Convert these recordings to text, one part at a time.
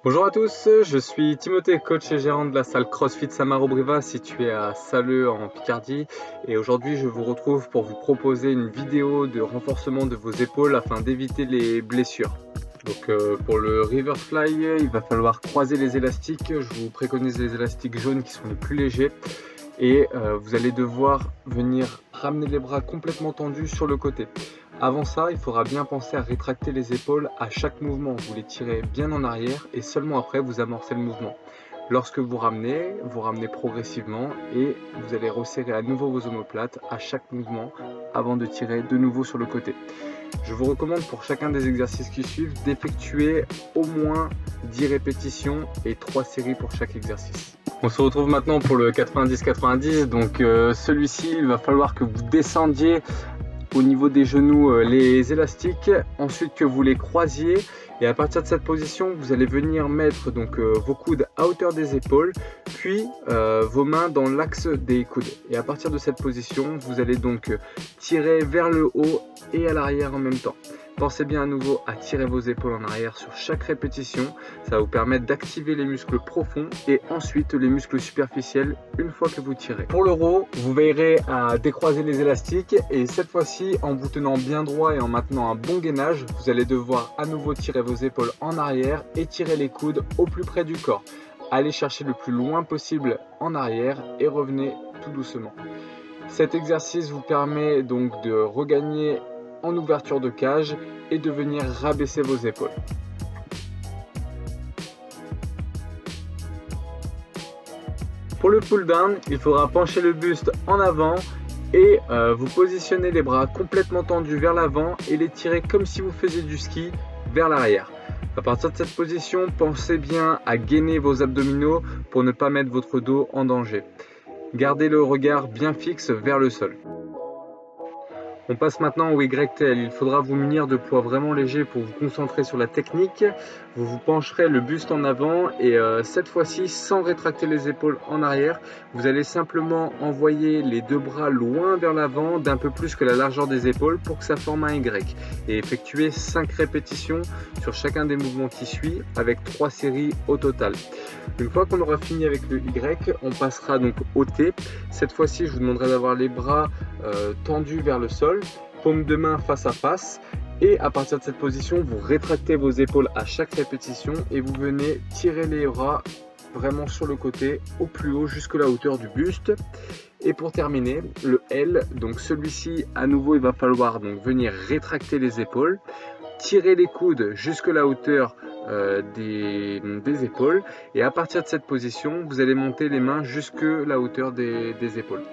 Bonjour à tous, je suis Timothée, coach et gérant de la salle CrossFit Samaro-Briva située à Salleux en Picardie, et aujourd'hui je vous retrouve pour vous proposer une vidéo de renforcement de vos épaules afin d'éviter les blessures. Donc pour le reverse fly, il va falloir croiser les élastiques. Je vous préconise les élastiques jaunes qui sont les plus légers, et vous allez devoir venir ramener les bras complètement tendus sur le côté. Avant ça, il faudra bien penser à rétracter les épaules à chaque mouvement. Vous les tirez bien en arrière et seulement après vous amorcez le mouvement. Lorsque vous ramenez progressivement et vous allez resserrer à nouveau vos omoplates à chaque mouvement avant de tirer de nouveau sur le côté. Je vous recommande pour chacun des exercices qui suivent d'effectuer au moins 10 répétitions et 3 séries pour chaque exercice. On se retrouve maintenant pour le 90-90, donc celui-ci il va falloir que vous descendiez au niveau des genoux les élastiques, ensuite que vous les croisiez, et à partir de cette position vous allez venir mettre donc vos coudes à hauteur des épaules, puis vos mains dans l'axe des coudes, et à partir de cette position vous allez donc tirer vers le haut et à l'arrière en même temps. Pensez bien à nouveau à tirer vos épaules en arrière sur chaque répétition, ça va vous permettre d'activer les muscles profonds et ensuite les muscles superficiels une fois que vous tirez. Pour le row, vous veillerez à décroiser les élastiques, et cette fois-ci en vous tenant bien droit et en maintenant un bon gainage, vous allez devoir à nouveau tirer vos épaules en arrière et tirer les coudes au plus près du corps. Allez chercher le plus loin possible en arrière et revenez tout doucement. Cet exercice vous permet donc de regagner en ouverture de cage et de venir rabaisser vos épaules. Pour le pull down, il faudra pencher le buste en avant et vous positionnez les bras complètement tendus vers l'avant et les tirer comme si vous faisiez du ski vers l'arrière. À partir de cette position, pensez bien à gainer vos abdominaux pour ne pas mettre votre dos en danger. Gardez le regard bien fixe vers le sol. On passe maintenant au YTL. Il faudra vous munir de poids vraiment légers pour vous concentrer sur la technique. Vous vous pencherez le buste en avant et cette fois-ci, sans rétracter les épaules en arrière, vous allez simplement envoyer les deux bras loin vers l'avant d'un peu plus que la largeur des épaules pour que ça forme un Y, et effectuer 5 répétitions sur chacun des mouvements qui suit avec 3 séries au total. Une fois qu'on aura fini avec le Y, on passera donc au T. Cette fois-ci, je vous demanderai d'avoir les bras tendus vers le sol, paume de main face à face, et à partir de cette position, vous rétractez vos épaules à chaque répétition et vous venez tirer les bras vraiment sur le côté au plus haut jusqu'à la hauteur du buste. Et pour terminer, le L, donc celui-ci à nouveau il va falloir donc venir rétracter les épaules, tirer les coudes jusqu'à la hauteur des épaules, et à partir de cette position vous allez monter les mains jusqu'à la hauteur des épaules.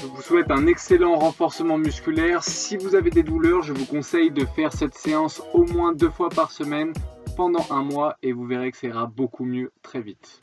Je vous souhaite un excellent renforcement musculaire. Si vous avez des douleurs, je vous conseille de faire cette séance au moins 2 fois par semaine pendant un mois et vous verrez que ça ira beaucoup mieux très vite.